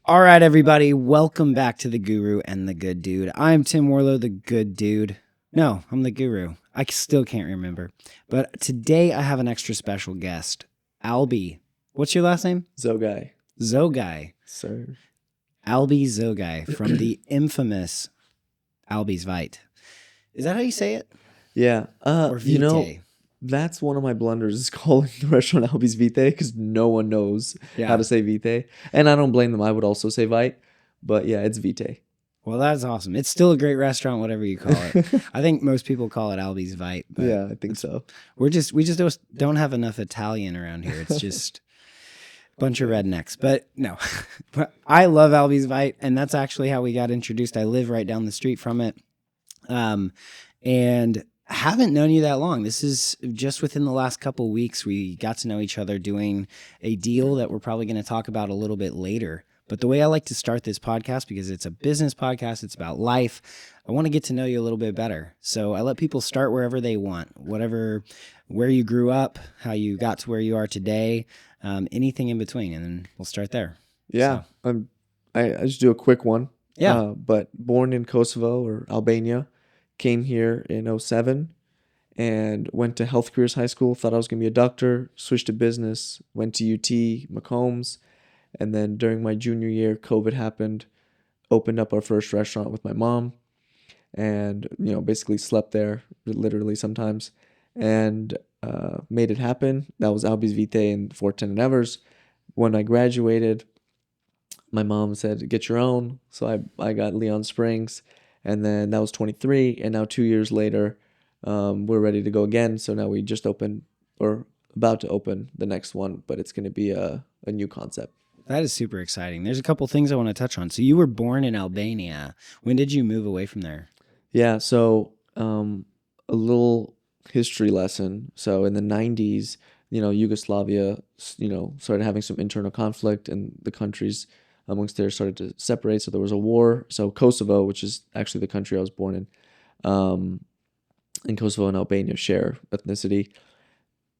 All right, everybody, welcome back to The Guru and the Good Dude. I'm Tim Warlow, the Good Dude. No, I'm the Guru. I still can't remember. But today I have an extra special guest, Albi. What's your last name? Zogaj. Zogaj. Sir. Albi Zogaj from the infamous Albi Zogaj. Is that how you say it? Yeah. Or Vitae? That's one of my blunders is calling the restaurant Albi's Vitae because no one knows how to say Vitae. And I don't blame them. I would also say Vite. But yeah, it's Vitae. Well, that's awesome. It's still a great restaurant, whatever you call it. I think most people call it Albi's Vite. But yeah, I think so. We just don't have enough Italian around here. It's just a bunch of rednecks. But no, I love Albi's Vite, and that's actually how we got introduced. I live right down the street from it, and haven't known you that long. This is just within the last couple weeks we got to know each other doing a deal that we're probably going to talk about a little bit later. But the way I like to start this podcast, because it's a business podcast, it's about life, I want to get to know you a little bit better. So I let people start wherever they want, where you grew up, how you got to where you are today, anything in between, and then we'll start there. Yeah, so. I just do a quick one. Yeah. But born in Kosovo or Albania, came here in 2007 and went to Health Careers High School, thought I was going to be a doctor, switched to business, went to UT, Macombs. And then during my junior year, COVID happened, opened up our first restaurant with my mom and, basically slept there literally sometimes and made it happen. That was Albi's Vitae in Fort 10 and Evers. When I graduated, my mom said, get your own. So I got Leon Springs, and then that was 23. And now 2 years later, we're ready to go again. So now we just opened or about to open the next one, but it's going to be a new concept. That is super exciting. There's a couple things I want to touch on. So you were born in Albania. When did you move away from there? Yeah, so a little history lesson. So in the 90s, Yugoslavia, started having some internal conflict, and the countries amongst there started to separate. So there was a war. So Kosovo, which is actually the country I was born in, and Kosovo and Albania share ethnicity.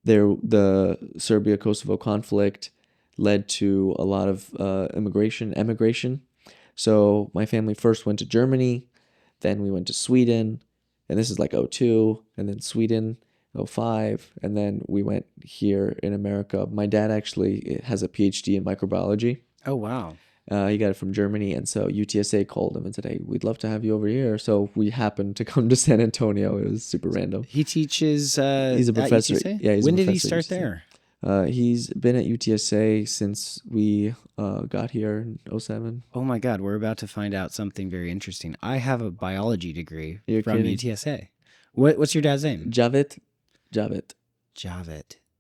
The Serbia-Kosovo conflict led to a lot of emigration. So my family first went to Germany, then we went to Sweden, and this is like 2002, and then Sweden, 2005, and then we went here in America. My dad actually has a PhD in microbiology. Oh, wow. He got it from Germany, and so UTSA called him and said, hey, we'd love to have you over here. So we happened to come to San Antonio. It was super random. He teaches he's a professor. At UTSA? Yeah, when did he start there? He's been at UTSA since we got here in 2007. Oh my God, we're about to find out something very interesting. I have a biology degree from UTSA. What's your dad's name? Javit.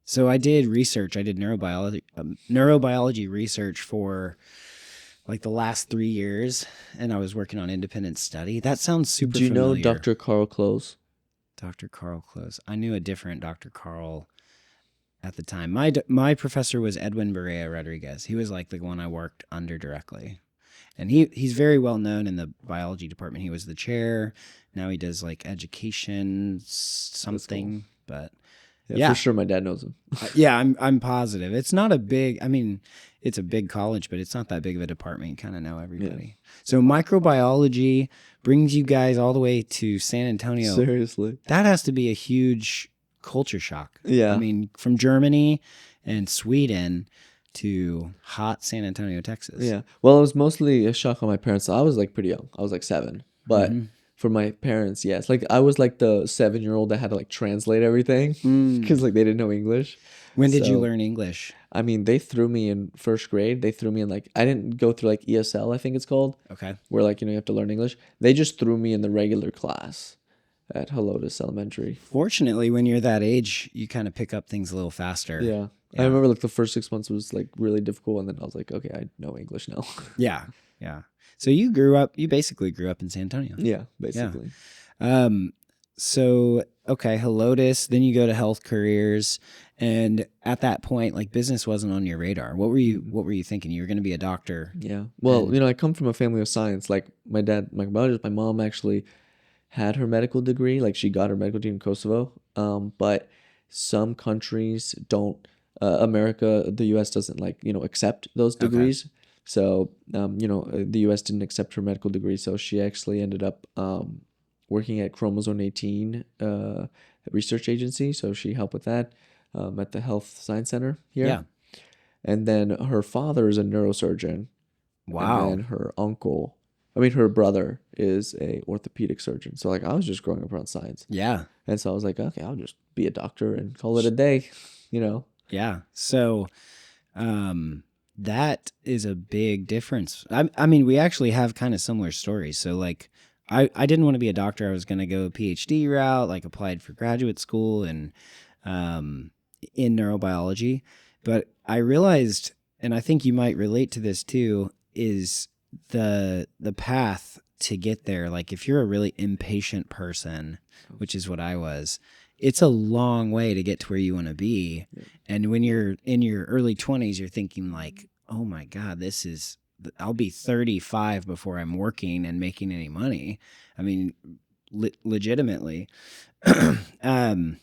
So I did research. I did neurobiology research for like the last 3 years, and I was working on independent study. That sounds super familiar. Do you know Dr. Carl Close? Dr. Carl Close. I knew a different Dr. Carl at the time. My professor was Edwin Barea Rodriguez. He was like the one I worked under directly. And he's very well known in the biology department. He was the chair. Now he does like education something. Cool. But yeah, for sure my dad knows him. Yeah, I'm positive. It's not a big, it's a big college, but it's not that big of a department. You kind of know everybody. Yeah. So microbiology brings you guys all the way to San Antonio. Seriously. That has to be a huge culture shock. Yeah. I mean, from Germany and Sweden to hot San Antonio, Texas. Yeah. Well, it was mostly a shock on my parents. So I was like pretty young. I was like 7. But for my parents, yes. Like I was like the 7-year-old that had to like translate everything because like they didn't know English. When did you learn English? I mean, they threw me in first grade. They threw me in like, I didn't go through like ESL, I think it's called. Okay. Where like, you have to learn English. They just threw me in the regular class at Helotes Elementary. Fortunately, when you're that age, you kind of pick up things a little faster. Yeah. I remember like the first 6 months was like really difficult, and then I was like, okay, I know English now. Yeah. So you basically grew up in San Antonio. Yeah, basically. Yeah. So, okay, Helotes, then you go to Health Careers, and at that point, like business wasn't on your radar. What were you thinking? You were going to be a doctor. Yeah. Well, I come from a family of science. Like my dad, my biologist, my mom actually had her medical degree. Like she got her medical degree in Kosovo. But some countries don't, America, the US doesn't accept those degrees. Okay. So, the U.S. didn't accept her medical degree, so she actually ended up working at Chromosome 18 research agency. So she helped with that at the Health Science Center here. Yeah. And then her father is a neurosurgeon, and Wow. then her brother is a orthopedic surgeon. So like I was just growing up around science, Yeah. and so I was like, okay, I'll just be a doctor and call it a day, you know. Yeah. So, that is a big difference. I mean, we actually have kind of similar stories. So, like, I didn't want to be a doctor. I was going to go PhD route, like, applied for graduate school and um, in neurobiology. But I realized, and I think you might relate to this too, is the path to get there. Like, if you're a really impatient person, which is what I was, it's a long way to get to where you want to be. Yeah. And when you're in your early 20s, you're thinking like, oh my God, I'll be 35 before I'm working and making any money. I mean, legitimately. um,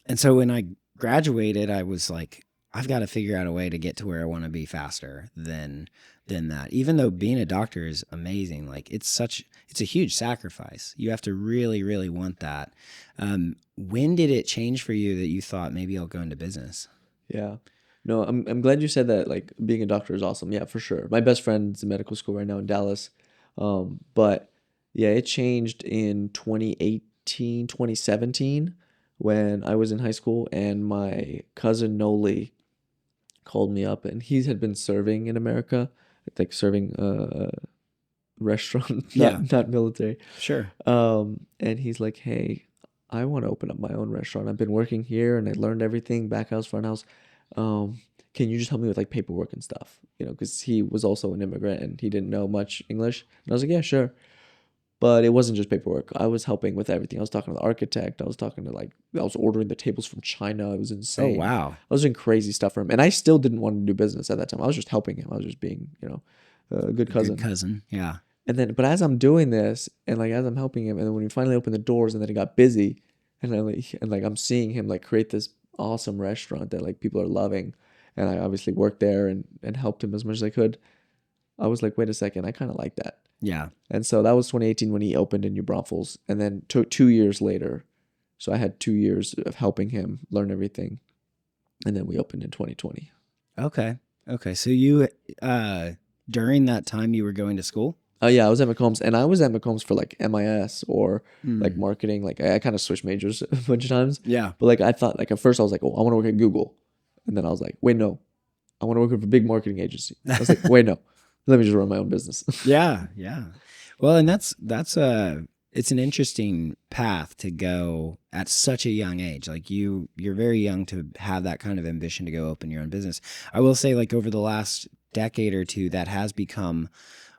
and so when I graduated, I was like, I've got to figure out a way to get to where I want to be faster than that. Even though being a doctor is amazing, like it's a huge sacrifice. You have to really, really want that. When did it change for you that you thought maybe I'll go into business? Yeah. No, I'm glad you said that. Like being a doctor is awesome. Yeah, for sure. My best friend's in medical school right now in Dallas. But yeah, it changed in 2018, 2017 when I was in high school and my cousin Noli called me up and he had been serving in America, like serving restaurant, Yeah, not military. sure. And he's like, "Hey, I want to open up my own restaurant. I've been working here and I learned everything, back house, front house. Can you just help me with like paperwork and stuff? Because he was also an immigrant and he didn't know much English." And I was like, "Yeah, sure." But it wasn't just paperwork. I was helping with everything. I was talking to the architect. I was ordering the tables from China. It was Oh, insane. wow. I was doing crazy stuff for him. And I still didn't want to do business at that time. I was just helping him. I was just being, a good A good cousin. cousin. Yeah. And then, but as I'm doing this, and like as I'm helping him, and then when we finally opened the doors, and then it got busy, and I'm seeing him like create this awesome restaurant that like people are loving, and I obviously worked there and helped him as much as I could. I was like, wait a second, I kind of like that. Yeah. And so that was 2018 when he opened in New Braunfels, and then took 2 years later. So I had 2 years of helping him learn everything, and then we opened in 2020. Okay. Okay. So you, during that time you were going to school? Oh yeah, I was at McCombs, and I was at McCombs for like MIS or like Mm. marketing. Like I kind of switched majors a bunch of times, Yeah. but like I thought, like at first I was like, oh, I want to work at Google, and then I was like, wait, no, I want to work with a big marketing agency. I was like, wait, no, let me just run my own business. Yeah. Yeah. Well, and it's an interesting path to go at such a young age. Like you're very young to have that kind of ambition to go open your own business. I will say, like over the last decade or two, that has become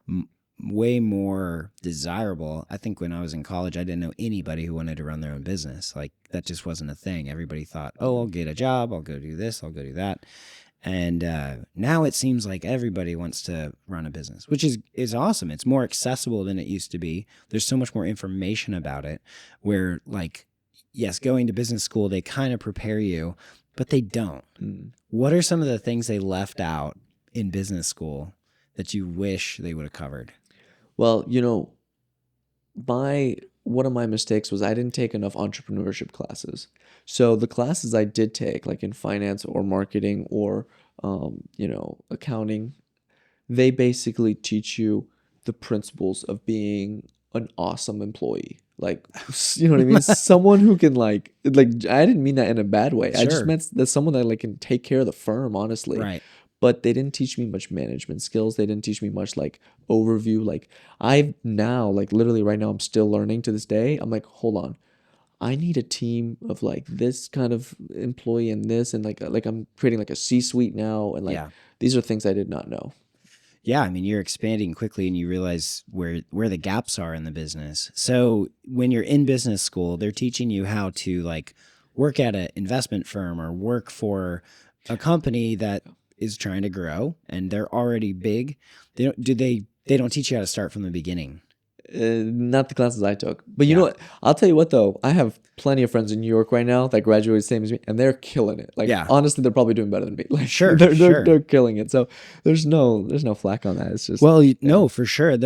m- way more desirable. I think when I was in college, I didn't know anybody who wanted to run their own business. Like that just wasn't a thing. Everybody thought, oh, I'll get a job, I'll go do this, I'll go do that. And now it seems like everybody wants to run a business, which is awesome. It's more accessible than it used to be. There's so much more information about it. Where like, yes, going to business school, they kind of prepare you, but they don't. Mm. What are some of the things they left out in business school that you wish they would have covered? Well, my one of my mistakes was I didn't take enough entrepreneurship classes. So the classes I did take, like in finance or marketing or accounting, they basically teach you the principles of being an awesome employee. Like, you know what I mean? Someone who can like I didn't mean that in a bad way. I just Sure. meant that someone that like can take care of the firm, honestly. Right. But they didn't teach me much management skills. They didn't teach me much like overview. Like I've now, like literally right now, I'm still learning to this day. I'm like, hold on. I need a team of like this kind of employee and this and like I'm creating like a C-suite now and like Yeah. these are things I did not know. Yeah, I mean, you're expanding quickly and you realize where the gaps are in the business. So when you're in business school, they're teaching you how to like work at an investment firm or work for a company that is trying to grow and they're already big. They don't teach you how to start from the beginning. Not the classes I took. But you Yeah. know what? I'll tell you what, though. I have plenty of friends in New York right now that graduated the same as me, and they're killing it. Like, Yeah. honestly, they're probably doing better than me. Like, Sure, they're sure. they're killing it. So there's no flack on that. It's just Well, yeah. no, for sure.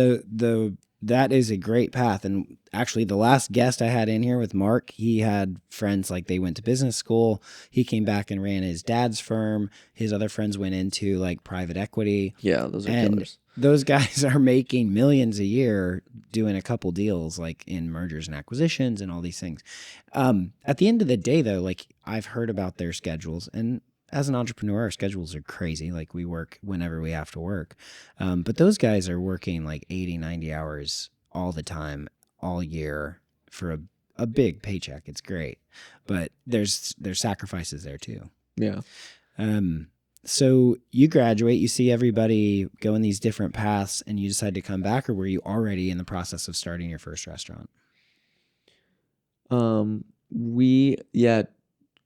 That is a great path. And actually, the last guest I had in here with Mark, he had friends like they went to business school. He came back and ran his dad's firm. His other friends went into like private equity. Yeah, those are And killers. those guys are making millions a year doing a couple deals like in mergers and acquisitions and all these things. At the end of the day, though, like I've heard about their schedules, and as an entrepreneur, our schedules are crazy. Like we work whenever we have to work. But those guys are working like 80, 90 hours all the time, all year for a big paycheck. It's great. But there's sacrifices there too. Yeah. So you graduate, you see everybody go in these different paths, and you decide to come back, or were you already in the process of starting your first restaurant?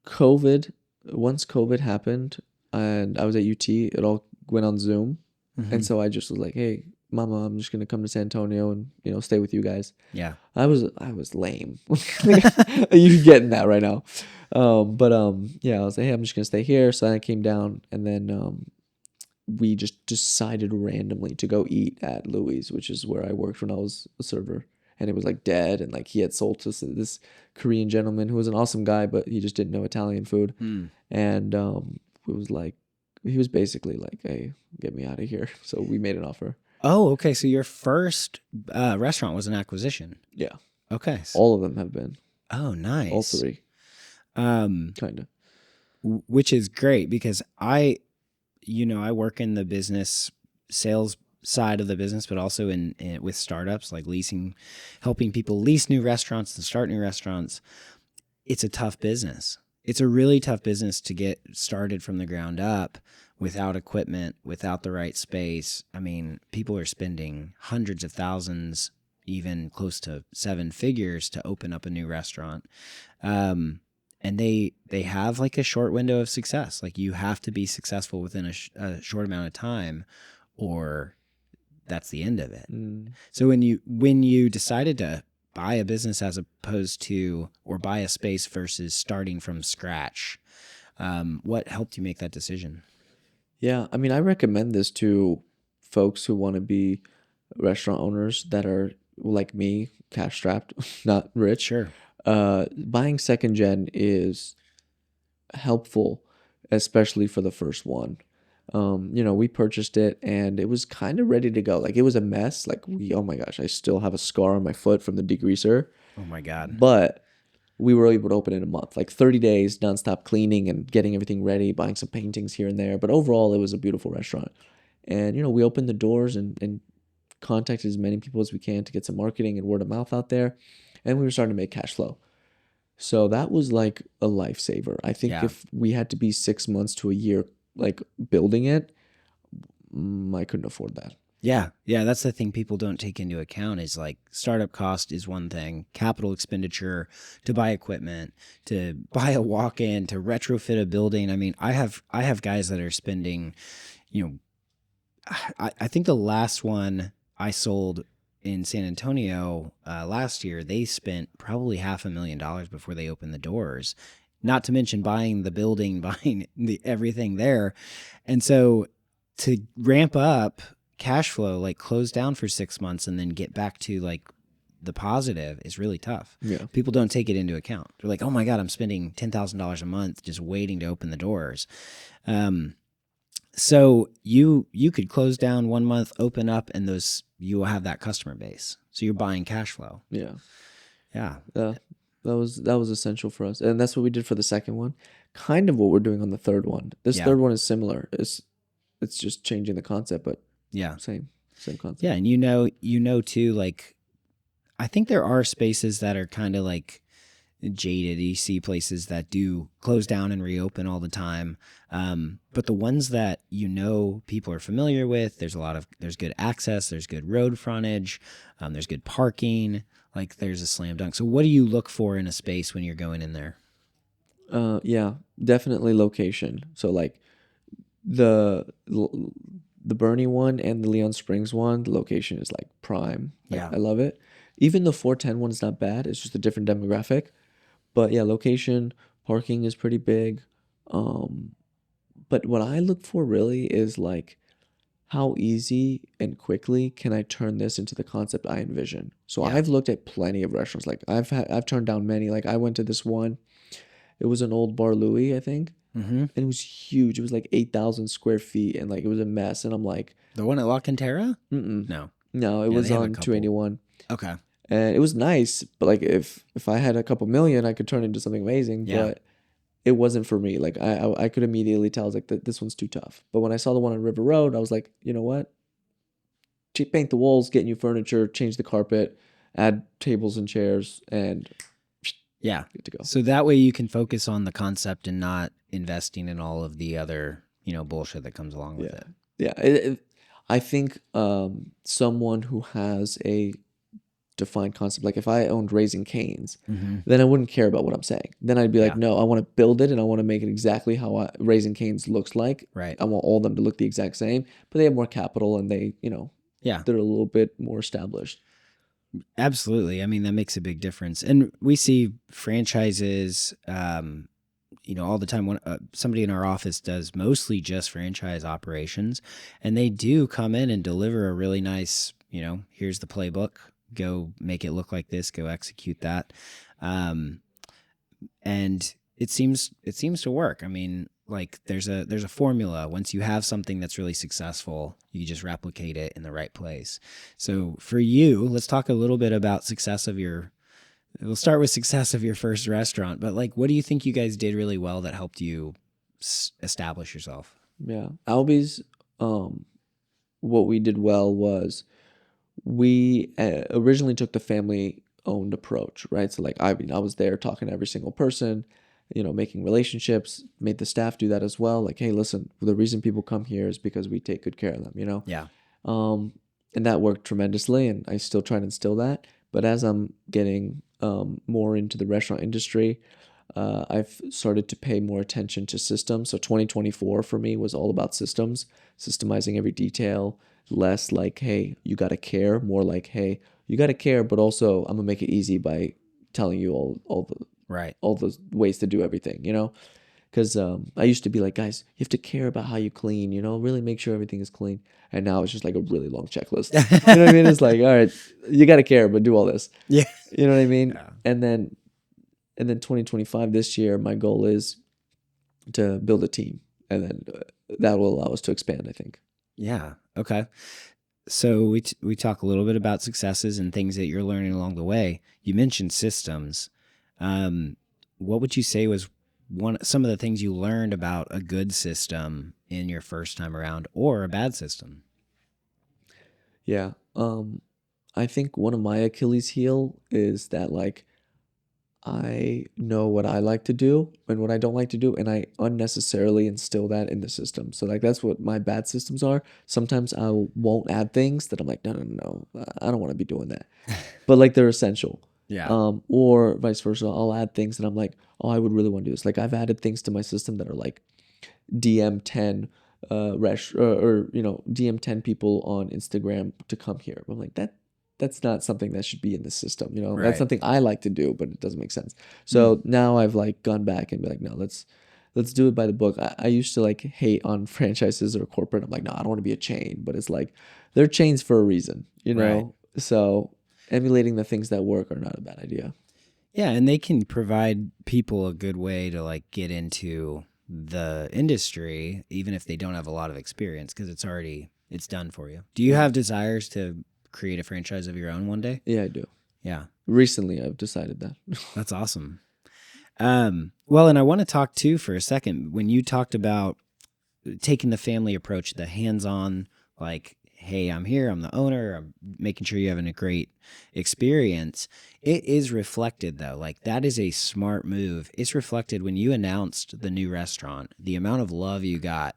COVID. Once COVID happened, and I was at UT, it all went on Zoom, and so I just was like, "Hey, Mama, I'm just gonna come to San Antonio and stay with you guys." Yeah. I was lame. You getting that right now? Yeah, I was like, "Hey, I'm just gonna stay here." So then I came down, and then we just decided randomly to go eat at Louis, which is where I worked when I was a server. And it was like dead, and like he had sold to this Korean gentleman who was an awesome guy, but he just didn't know Italian food. And it was like he was basically like, "Hey, get me out of here." So we made an offer. Oh, okay. So your first restaurant was an acquisition. Yeah, Okay. all of them have been. Oh, nice. All three. Kind of. Which is great because I work in the business sales side of the business, but also in with startups like leasing, helping people lease new restaurants and start new restaurants. It's a tough business. It's a really tough business to get started from the ground up without equipment, without the right space. I mean, people are spending hundreds of thousands, even close to seven figures to open up a new restaurant. And they have like a short window of success. Like you have to be successful within a short amount of time, or that's the end of it. So when you decided to buy a business as opposed to, or buy a space versus starting from scratch, what helped you make that decision? Yeah, I mean, I recommend this to folks who want to be restaurant owners that are like me, cash strapped, not rich. Sure. Buying second gen is helpful, especially for the first one. We purchased it and it was kind of ready to go. Like it was a mess. Like oh my gosh, I still have a scar on my foot from the degreaser. Oh my God. But we were able to open in a month, like 30 days, nonstop cleaning and getting everything ready, buying some paintings here and there. But overall, it was a beautiful restaurant. And, we opened the doors and contacted as many people as we can to get some marketing and word of mouth out there. And we were starting to make cash flow. So that was like a lifesaver. I think if we had to be 6 months to a year, like building it, I couldn't afford that. Yeah. That's the thing people don't take into account is like startup cost is one thing, capital expenditure to buy equipment, to buy a walk-in, to retrofit a building. I mean, I have guys that are spending, I think the last one I sold in San Antonio last year, they spent probably $500,000 before they opened the doors. Not to mention buying the building, buying everything there. And so to ramp up cash flow, like close down for 6 months and then get back to like the positive is really tough. Yeah. People don't take it into account. They're like, oh my God, I'm spending $10,000 a month just waiting to open the doors. So you could close down 1 month, open up, and you will have that customer base. So you're buying cash flow. Yeah. Yeah. That was essential for us. And that's what we did for the second one. Kind of what we're doing on the third one. This third one is similar. It's just changing the concept, but same concept. Yeah, and you know too, like I think there are spaces that are kind of like jaded. You see places that do close down and reopen all the time. But the ones that people are familiar with, there's good access, there's good road frontage, there's good parking, like there's a slam dunk. So what do you look for in a space when you're going in there? Yeah, definitely location. So like the the Bernie one and the Leon Springs one, the location is like prime. Yeah. I love it. Even the 410 one is not bad. It's just a different demographic. But yeah, location, parking is pretty big. Um, but what I look for really is like how easy and quickly can I turn this into the concept I envision. So Yeah. I've looked at plenty of restaurants. Like I've turned down many. Like I went to this one. It was an old Bar Louie, I think, Mm-hmm. and it was huge. It was like 8,000 square feet, and like it was a mess. And I'm like, The one at La Cantera? mm-mm. No. No, it Yeah, was they have a on couple. 281. Okay. And it was nice, but like if I had a couple million, I could turn it into something amazing. Yeah. But it wasn't for me. Like I could immediately tell I was like this one's too tough. But when I saw the one on River Road, I was like, you know what? Paint the walls, get new furniture, change the carpet, add tables and chairs, and Yeah. good to go. So that way you can focus on the concept and not investing in all of the other, bullshit that comes along with it. Yeah, I think someone who has a defined concept, like if I owned Raising Cane's, Mm-hmm. then I wouldn't care about what I'm saying. Then I'd be like, Yeah. no, I want to build it and I want to make it exactly how Raising Cane's looks like. Right. I want all of them to look the exact same, but they have more capital and they, Yeah. they're a little bit more established. Absolutely. I mean, that makes a big difference. And we see franchises, all the time. When somebody in our office does mostly just franchise operations, and they do come in and deliver a really nice, here's the playbook, go make it look like this, go execute that. And it seems to work. I mean, like there's a formula. Once you have something that's really successful, you just replicate it in the right place. So for you, let's talk a little bit about we'll start with success of your first restaurant, but like, what do you think you guys did really well that helped you establish yourself? Yeah. Albi's, what we did well was we originally took the family owned approach, right? So like, I mean, I was there talking to every single person, making relationships, made the staff do that as well. Like, hey, listen, the reason people come here is because we take good care of them, Yeah. And that worked tremendously, and I still try to instill that. But as I'm getting more into the restaurant industry, I've started to pay more attention to systems. So 2024 for me was all about systems, systemizing every detail, less like, hey, you got to care, more like, hey, you got to care, but also I'm going to make it easy by telling you all the ways to do everything, Because I used to be like, guys, you have to care about how you clean, really make sure everything is clean. And now it's just like a really long checklist. You know what I mean? It's like, all right, you got to care, but do all this. Yeah. You know what I mean? Yeah. And then 2025, this year, my goal is to build a team. And then that will allow us to expand, I think. Yeah. Okay. So we talk a little bit about successes and things that you're learning along the way. You mentioned systems. What would you say was some of the things you learned about a good system in your first time around, or a bad system? Yeah. I think one of my Achilles heel is that like I know what I like to do and what I don't like to do, and I unnecessarily instill that in the system. So like that's what my bad systems are. Sometimes I won't add things that I'm like, no, I don't want to be doing that, but like they're essential. Yeah. Or vice versa. I'll add things that I'm like, oh, I would really want to do this. Like I've added things to my system that are like DM 10 DM 10 people on Instagram to come here. I'm like that's not something that should be in the system, Right. That's something I like to do, but it doesn't make sense. So now I've like gone back and be like, no, let's do it by the book. I used to like hate on franchises or corporate. I'm like, no, I don't want to be a chain, but it's like they're chains for a reason, Right. So emulating the things that work are not a bad idea. Yeah, and they can provide people a good way to like get into the industry, even if they don't have a lot of experience, because it's done for you. Do you have desires to create a franchise of your own one day? Yeah, I do. Yeah. Recently, I've decided that. That's awesome. Well, and I want to talk too for a second. When you talked about taking the family approach, the hands-on, like, hey, I'm here, I'm the owner, I'm making sure you're having a great experience. It is reflected though. Like that is a smart move. It's reflected when you announced the new restaurant, the amount of love you got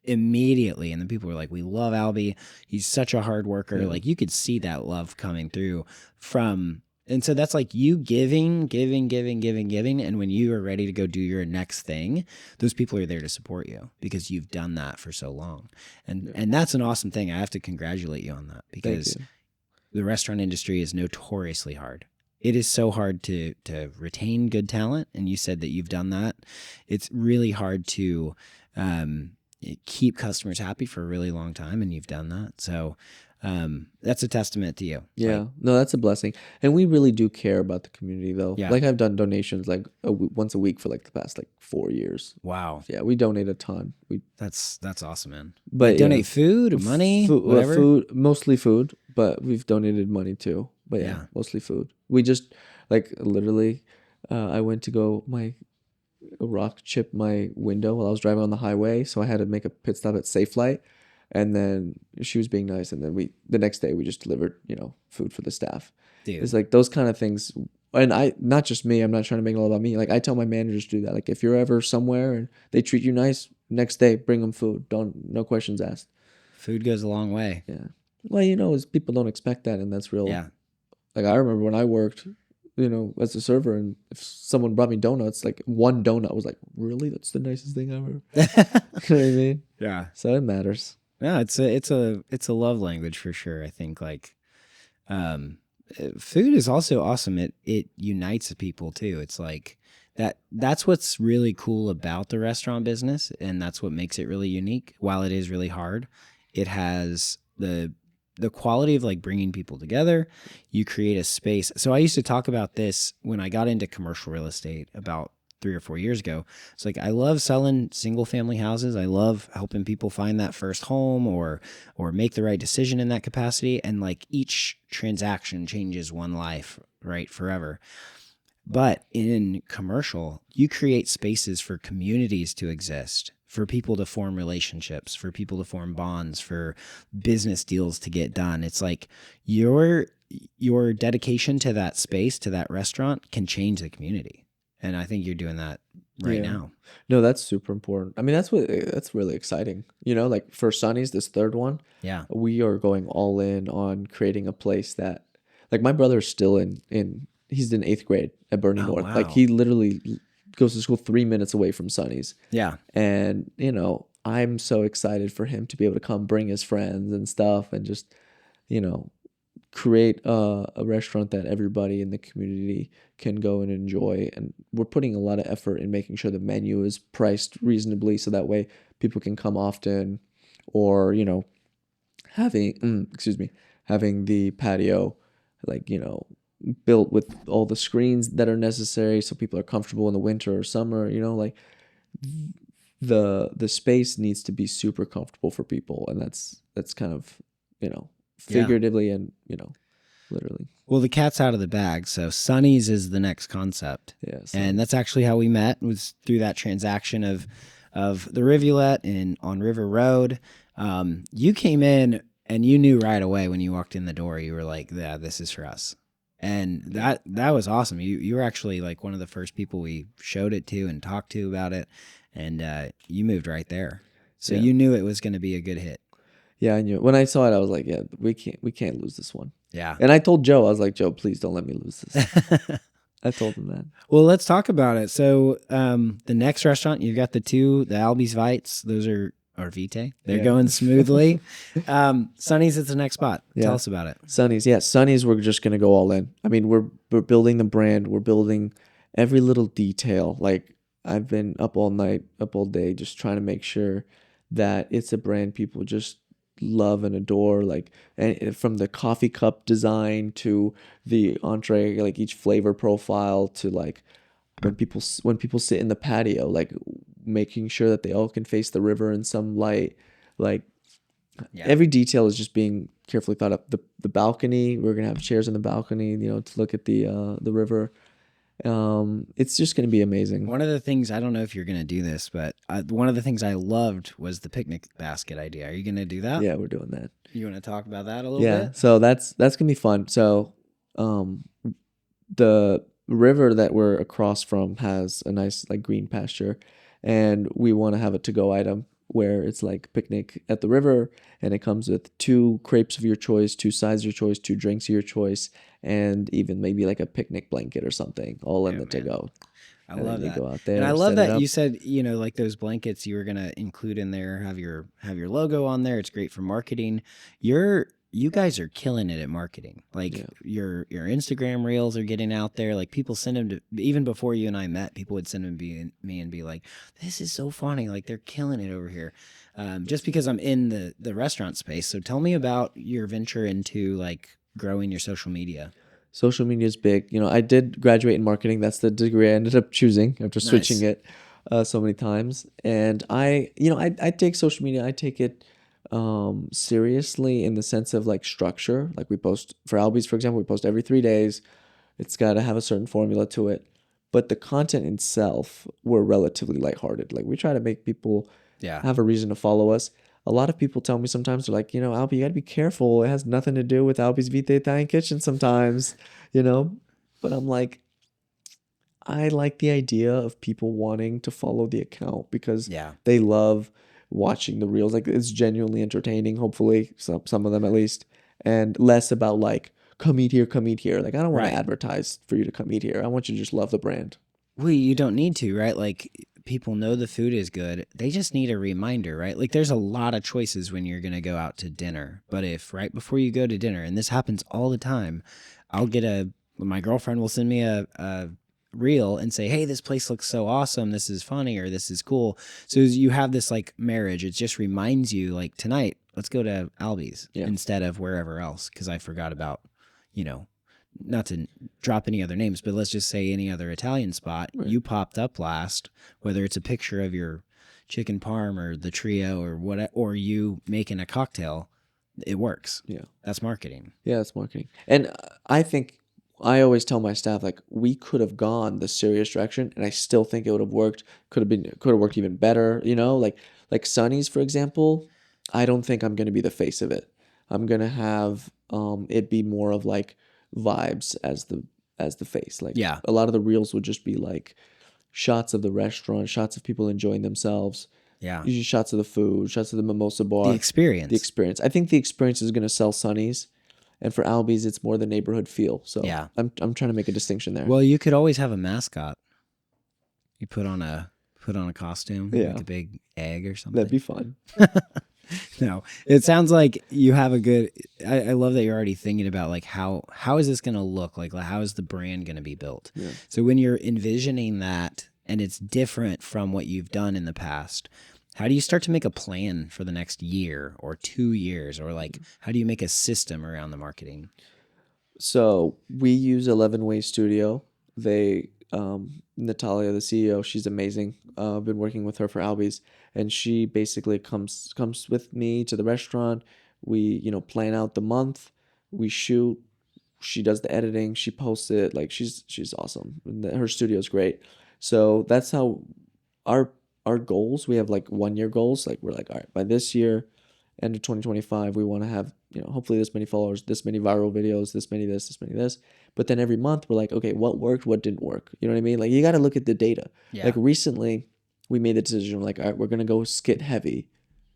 immediately. And then people were like, we love Albi. He's such a hard worker. Yeah. Like you could see that love coming through from And so that's like you giving. And when you are ready to go do your next thing, those people are there to support you because you've done that for so long. And that's an awesome thing. I have to congratulate you on that Thank because you. the restaurant industry is notoriously hard. It is so hard to retain good talent. And you said that you've done that. It's really hard to keep customers happy for a really long time. And you've done that. So that's a testament to you. Yeah, Like, no, that's a blessing, and we really do care about the community, though. yeah. Like I've done donations like once a week for like the past like 4 years. Wow. Yeah, we donate a ton. That's awesome, man. But Like donate food, money, whatever. food, mostly food, but we've donated money too. But Yeah. mostly food. We just like literally, I went to go a rock chipped my window while I was driving on the highway, so I had to make a pit stop at Safelight, and then she was being nice, and then the next day we just delivered food for the staff. Dude. It's like those kind of things, and not just me. I'm not trying to make it all about me. Like I tell my managers to do that. Like if you're ever somewhere and they treat you nice, next day bring them food. No questions asked. Food goes a long way. Yeah. Well, is people don't expect that, and that's real. Yeah. Like I remember when I worked, as a server, and if someone brought me donuts, like one donut was like, really? That's the nicest thing ever. You know what I mean? Yeah. So it matters. Yeah, it's a love language for sure. I think like food is also awesome. It unites people too. It's like that's what's really cool about the restaurant business, and that's what makes it really unique. While it is really hard, it has the quality of like bringing people together. You create a space. So I used to talk about this when I got into commercial real estate about 3 or 4 years ago. It's like I love selling single family houses. I love helping people find that first home or make the right decision in that capacity. And like each transaction changes one life, right, forever. But in commercial, you create spaces for communities to exist, for people to form relationships, for people to form bonds, for business deals to get done. It's like your dedication to that space, to that restaurant, can change the community. And I think you're doing that right now. No, that's super important. I mean, that's really exciting. Like for Sonny's, this third one, Yeah. we are going all in on creating a place that, like, my brother's still he's in 8th grade at Bernie North. Wow. Like he literally goes to school 3 minutes away from Sonny's. Yeah. And, I'm so excited for him to be able to come bring his friends and stuff and just, create a restaurant that everybody in the community can go and enjoy. And we're putting a lot of effort in making sure the menu is priced reasonably so that way people can come often, or, having the patio, like, built with all the screens that are necessary so people are comfortable in the winter or summer, like the space needs to be super comfortable for people. And that's kind of, figuratively and, literally. Well, the cat's out of the bag. So Sonny's is the next concept. Yeah. And that's actually how we met, was through that transaction of the Rivulet on River Road. You came in and you knew right away when you walked in the door, you were like, yeah, this is for us. And that was awesome. You were actually like one of the first people we showed it to and talked to about it. And you moved right there. So you knew it was going to be a good hit. Yeah, I knew. When I saw it, I was like, yeah, we can't lose this one. Yeah. And I told Joe, I was like, Joe, please don't let me lose this. I told him that. Well, let's talk about it. So the next restaurant, you've got the Albi Zogaj. Those are Vite. They're going smoothly. Sonny's is the next spot. Yeah. Tell us about it. Sonny's, we're just going to go all in. I mean, we're building the brand. We're building every little detail. Like, I've been up all night, up all day, just trying to make sure that it's a brand people just love and adore, like, and from the coffee cup design to the entree, like each flavor profile, to like when people sit in the patio, like making sure that they all can face the river in some light, like every detail is just being carefully thought up. The balcony, we're gonna have chairs in the balcony, to look at the river. It's just going to be amazing. One of the things, I don't know if you're going to do this, but one of the things I loved was the picnic basket idea. Are you going to do that? Yeah, we're doing that. You want to talk about that a little bit? Yeah, so that's going to be fun. So the river that we're across from has a nice like green pasture, and we want to have a to-go item where it's like picnic at the river, and it comes with 2 crepes of your choice, 2 sides of your choice, 2 drinks of your choice, and even maybe like a picnic blanket or something, all in Oh the to man, go. I And then love you that. go out And I there, love set it that up. you said, like those blankets you were gonna include in there, have your logo on there. It's great for marketing. You guys are killing it at marketing. Like Yeah. your Instagram reels are getting out there. Like people send them to, even before you and I met, people would send them to me and be like, "This is so funny. Like they're killing it over here." Just because I'm in the restaurant space. So tell me about your venture into like growing your social media. Social media is big. I did graduate in marketing. That's the degree I ended up choosing after switching Nice. it so many times. And I take social media, I take it seriously in the sense of like structure. Like we post for Albi's, for example, we post every 3 days. It's got to have a certain formula to it. But the content itself, we're relatively lighthearted. Like we try to make people Yeah. have a reason to follow us. A lot of people tell me sometimes, they're like, Albi, you got to be careful. It has nothing to do with Albi's Vita Italian Kitchen sometimes, you know? But I'm like, I like the idea of people wanting to follow the account because Yeah. they love watching the reels. Like it's genuinely entertaining, hopefully, some of them at least, and less about like, come eat here, come eat here. Like I don't want to Right. advertise for you to come eat here. I want you to just love the brand. Well, you don't need to, right? Like people know the food is good. They just need a reminder, right? Like there's a lot of choices when you're going to go out to dinner. But if right before you go to dinner, and this happens all the time, my girlfriend will send me a reel and say, "Hey, this place looks so awesome. This is funny or this is cool." So you have this like marriage. It just reminds you like tonight, let's go to Albi's Yeah. instead of wherever else because I forgot about, you know, not to drop any other names, but let's just say any other Italian spot, Right. you popped up last, whether it's a picture of your chicken parm or the trio or what, or you making a cocktail, it works. Yeah. That's marketing. Yeah, it's marketing. And I think I always tell my staff like we could have gone the serious direction and I still think it would have worked. Could have worked even better, like Sonny's, for example. I don't think I'm gonna be the face of it. I'm gonna have it be more of like vibes as the face. Like Yeah. a lot of the reels would just be like shots of the restaurant, shots of people enjoying themselves, Yeah. usually shots of the food, shots of the mimosa bar. The experience. The experience. I think the experience is gonna sell Sonny's. And for Albi's, it's more the neighborhood feel. So Yeah. I'm trying to make a distinction there. Well, you could always have a mascot. You put on a costume, Yeah. like a big egg or something. That'd be fun. No, it sounds like you have a good. I love that you're already thinking about like how is this going to look like how is the brand going to be built. Yeah. So when you're envisioning that and it's different from what you've done in the past, how do you start to make a plan for the next year or 2 years, or like how do you make a system around the marketing? So we use 11 Way Studio. Natalia, the CEO, she's amazing. I've been working with her for Albi's, and she basically comes with me to the restaurant. We, plan out the month. We shoot. She does the editing. She posts it. Like she's awesome. Her studio's great. So that's how our goals. We have like 1 year goals. Like we're like, all right, by this year, end of 2025, we want to have, hopefully this many followers, this many viral videos, this many this many this. But then every month we're like, okay, what worked, what didn't work? You know what I mean? Like you got to look at the data. Yeah. Like recently we made the decision, like, all right, we're going to go skit heavy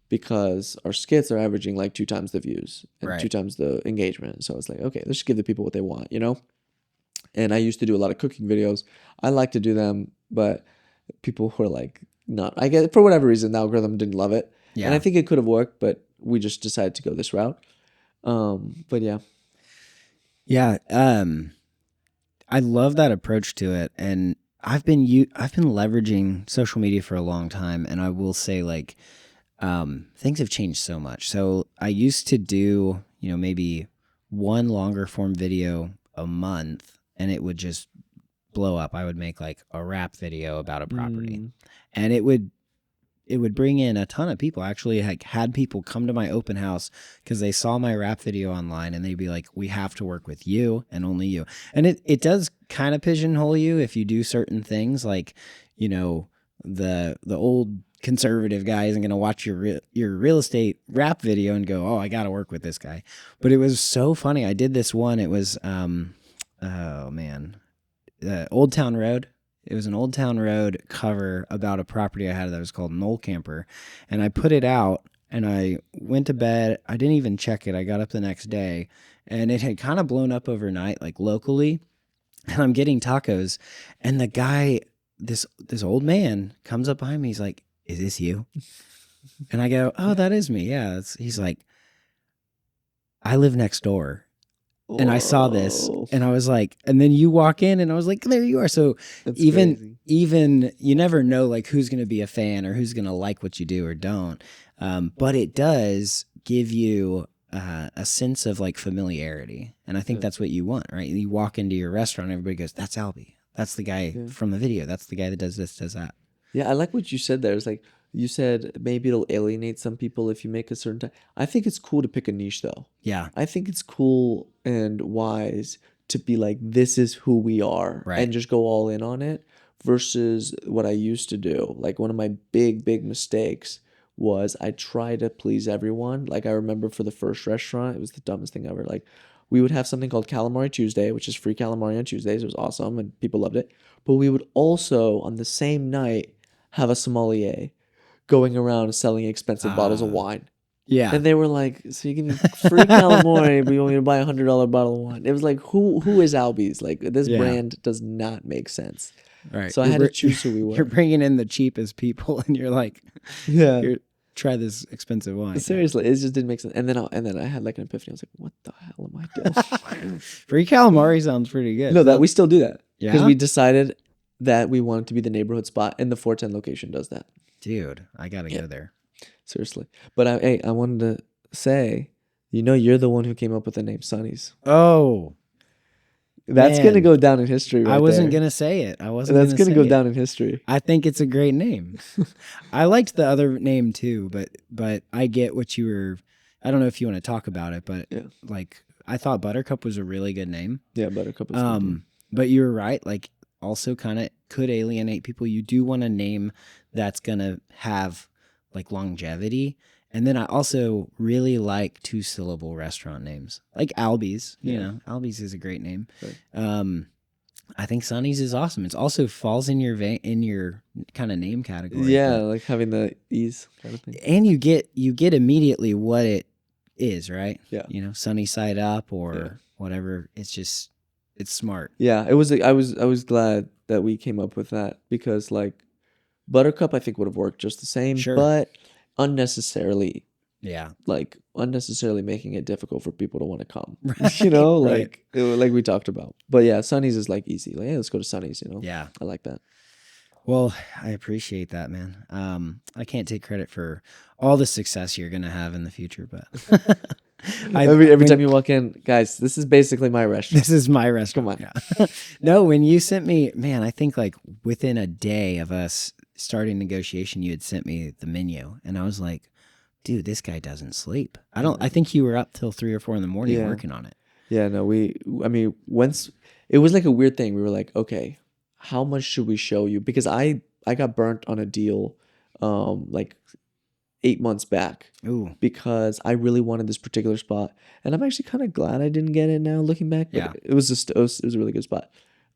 because our skits are averaging like 2 times the views and Right. 2 times the engagement. So it's like, okay, let's just give the people what they want, And I used to do a lot of cooking videos. I like to do them, but people were like, not, I guess for whatever reason, the algorithm didn't love it. Yeah. And I think it could have worked, but we just decided to go this route. But yeah. Yeah. I love that approach to it, and I've been leveraging social media for a long time, and I will say like things have changed so much. So I used to do maybe one longer form video a month, and it would just blow up. I would make like a rap video about a property, and it would bring in a ton of people. I actually had people come to my open house because they saw my rap video online and they'd be like, we have to work with you and only you. And it does kind of pigeonhole you if you do certain things like, the old conservative guy isn't going to watch your real estate rap video and go, oh, I got to work with this guy. But it was so funny. I did this one. It was, oh man, Old Town Road It was an Old Town Road cover about a property I had that was called Knoll Camper. And I put it out and I went to bed. I didn't even check it. I got up the next day and it had kind of blown up overnight, like locally. And I'm getting tacos. And the guy, this old man comes up behind me. He's like, "Is this you?" And I go, "Oh, that is me. Yeah." He's like, "I live next door." And I saw this Whoa. and I was like, and then you walk in and I was like, there you are. So That's even, crazy. even you never know like who's going to be a fan or who's going to like what you do or don't. But it does give you a sense of like familiarity. And I think that's what you want, right? You walk into your restaurant, everybody goes, "That's Albi. That's the guy from the video. That's the guy that does this, does that." Yeah, I like what you said there. It's like you said maybe it'll alienate some people if you make a certain type. I think it's cool to pick a niche though. Yeah. I think it's cool and wise to be like, this is who we are, Right. and just go all in on it versus what I used to do. Like one of my big mistakes was I tried to please everyone. Like I remember for the first restaurant, it was the dumbest thing ever. Like we would have something called Calamari Tuesday, which is free calamari on Tuesdays. It was awesome and people loved it. But we would also on the same night have a sommelier going around selling expensive bottles of wine. Yeah. And they were like, "So you give me free calamari, but you want me to buy $100 bottle of wine?" It was like, who is Albi's? Like this brand does not make sense. Right. So I had to choose who we You're were. bringing in the cheapest people and you're like, Yeah, "Here, try this expensive wine." seriously, it just didn't make sense. And then I had like an epiphany. I was like, "What the hell am I doing?" Free calamari sounds pretty good. No, that we still do that because Yeah? we decided that we wanted to be the neighborhood spot, and the 410 location does that. Dude, I got to go there. Seriously, but I wanted to say, you're the one who came up with the name Sonny's. Oh, That's man. gonna go down in history. Right I wasn't there. going to say it. I wasn't That's gonna gonna say go it. down in history. I think it's a great name. I liked the other name too, but I get what you were. I don't know if you want to talk about it, but Yeah. like I thought Buttercup was a really good name. Yeah, Buttercup is good too. But you were right. Like also kind of could alienate people. You do want a name that's gonna have like longevity. And then I also really like 2-syllable restaurant names, like Albi's. You know, Albi's is a great name. Right. I think Sonny's is awesome. It also falls in your in your kind of name category. Yeah, like having the ease kind of thing. And you get immediately what it is, right? Yeah. You know, sunny side up or whatever. It's smart. Yeah, it was. I was glad that we came up with that because like Buttercup, I think would have worked just the same, Sure. but unnecessarily Yeah. making it difficult for people to want to come. Right, Like like we talked about. But yeah, Sonny's is like easy. Like, hey, let's go to Sonny's. Yeah. I like that. Well, I appreciate that, man. I can't take credit for all the success you're gonna have in the future, but Every time you walk in, guys, this is basically my restaurant. this is my restaurant. Come on. Yeah. No, when you sent me, man, I think like within a day of us starting negotiation, you had sent me the menu, and I was like, dude, this guy doesn't sleep. I think you were up till 3 or 4 in the morning Yeah. working on it. Yeah, no, I mean, once it was like a weird thing. We were like, okay, how much should we show you? Because I got burnt on a deal, like 8 months back Ooh. because I really wanted this particular spot, and I'm actually kind of glad I didn't get it now looking back. But Yeah. it was it was a really good spot.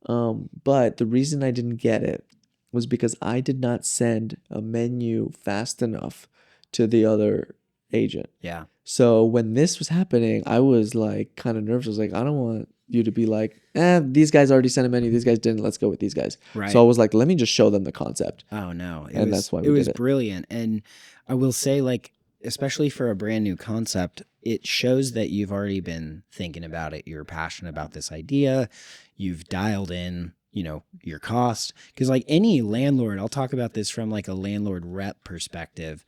But the reason I didn't get it was because I did not send a menu fast enough to the other agent. Yeah. So when this was happening, I was like kind of nervous. I was like, I don't want you to be like, these guys already sent a menu. These guys didn't. Let's go with these guys. Right. So I was like, let me just show them the concept. Oh no. And that's why we it was did it. brilliant. And I will say, like, especially for a brand new concept, it shows that you've already been thinking about it. You're passionate about this idea. You've dialed in, your cost. Because like any landlord, I'll talk about this from like a landlord rep perspective.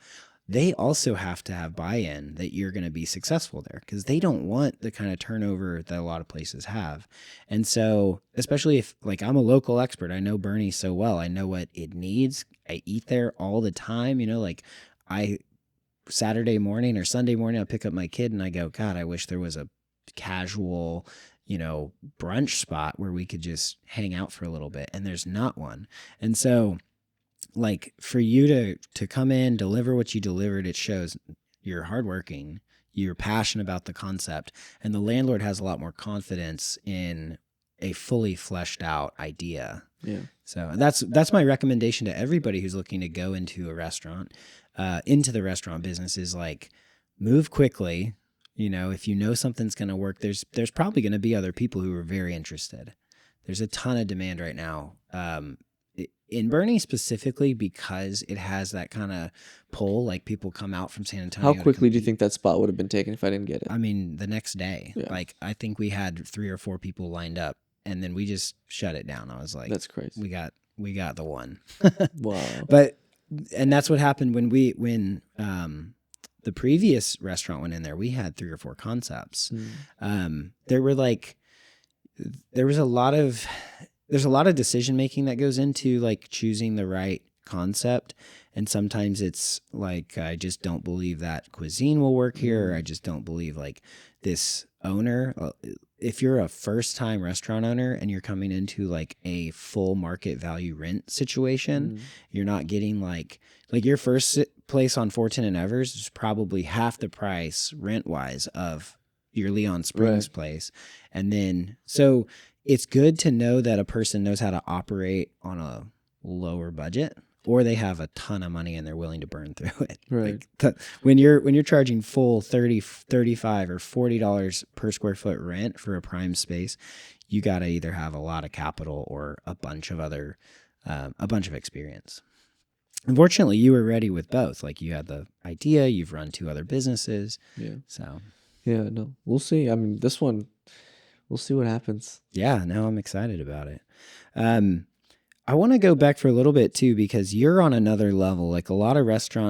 They also have to have buy-in that you're going to be successful there because they don't want the kind of turnover that a lot of places have. And so, especially if like I'm a local expert, I know Bernie so well. I know what it needs. I eat there all the time. Like Saturday morning or Sunday morning, I'll pick up my kid and I go, God, I wish there was a casual, brunch spot where we could just hang out for a little bit. And there's not one. And so like for you to come in, deliver what you delivered, it shows you're hardworking, you're passionate about the concept, and the landlord has a lot more confidence in a fully fleshed out idea Yeah. So that's my recommendation to everybody who's looking to go into a restaurant, into the restaurant business, is like, move quickly. You know, if you know something's going to work, there's probably going to be other people who are very interested. There's a ton of demand right now. In Bernie specifically, because it has that kind of pull, like people come out from San Antonio. How quickly do you think that spot would have been taken if I didn't get it? I mean, the next day. Yeah. Like, I think we had 3 or 4 people lined up, and then we just shut it down. I was like, that's crazy. We got the one. Wow. And that's what happened when the previous restaurant went in there. We had 3 or 4 concepts. There's a lot of decision making that goes into like choosing the right concept. And sometimes it's like, I just don't believe that cuisine will work here. Or I just don't believe like this owner. If you're a first time restaurant owner and you're coming into like a full market value rent situation, you're not getting like your first place on 410 and Evers is probably half the price rent wise of your Leon Springs place. And then, so it's good to know that a person knows how to operate on a lower budget, or they have a ton of money and they're willing to burn through it. Right. Like when you're charging full $30, $35 or $40 per square foot rent for a prime space, you got to either have a lot of capital or a bunch of experience. Unfortunately, you were ready with both. Like, you had the idea, you've run 2 other businesses. Yeah. So. Yeah, no, we'll see. I mean, this one, we'll see what happens. Yeah, no, I'm excited about it. I want to go back for a little bit too, because you're on another level. Like, a lot of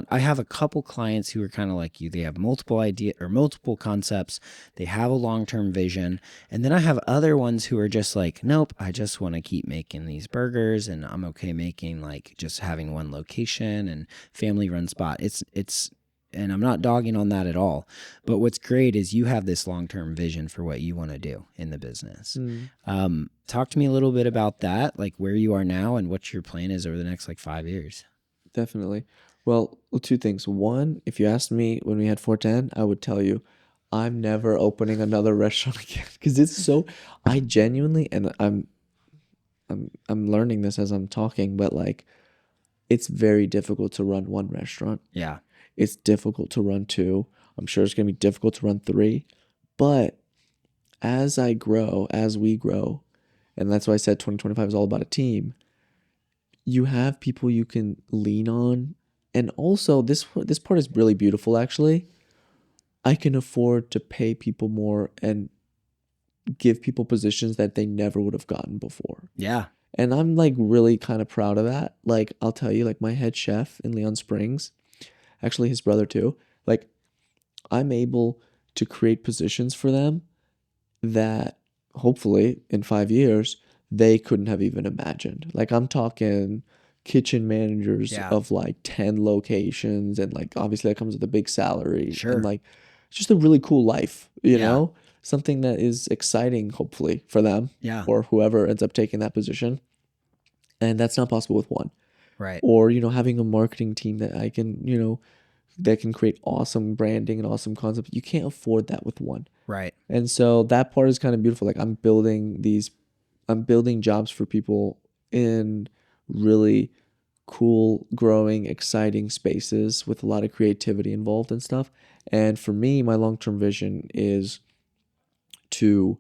I have a couple clients who are kind of like you. They have multiple ideas or multiple concepts. They have a long-term vision. And then I have other ones who are just like, nope, I just want to keep making these burgers, and I'm okay making like just having one location and family run spot. And I'm not dogging on that at all. But what's great is you have this long-term vision for what you want to do in the business. Talk to me a little bit about that, like where you are now and what your plan is over the next like 5 years. Definitely. Well, 2 things. One, if you asked me when we had 410, I would tell you I'm never opening another restaurant again, because it's so, I genuinely, and I'm learning this as I'm talking, but like, it's very difficult to run one restaurant. Yeah. It's difficult to run 2. I'm sure it's going to be difficult to run 3. But as we grow, and that's why I said 2025 is all about a team, you have people you can lean on. And also, this part is really beautiful, actually. I can afford to pay people more and give people positions that they never would have gotten before. Yeah. And I'm like really kind of proud of that. Like, I'll tell you, like my head chef in Leon Springs, actually his brother too, like I'm able to create positions for them that hopefully in 5 years they couldn't have even imagined. Like, I'm talking kitchen managers of like 10 locations, and like obviously that comes with a big salary. Sure. And like, it's just a really cool life, you know? Something that is exciting, hopefully, for them or whoever ends up taking that position. And that's not possible with one. Right. Or, having a marketing team that I can, that can create awesome branding and awesome concepts. You can't afford that with one. Right. And so that part is kind of beautiful. Like, I'm building jobs for people in really cool, growing, exciting spaces with a lot of creativity involved and stuff. And for me, my long-term vision is to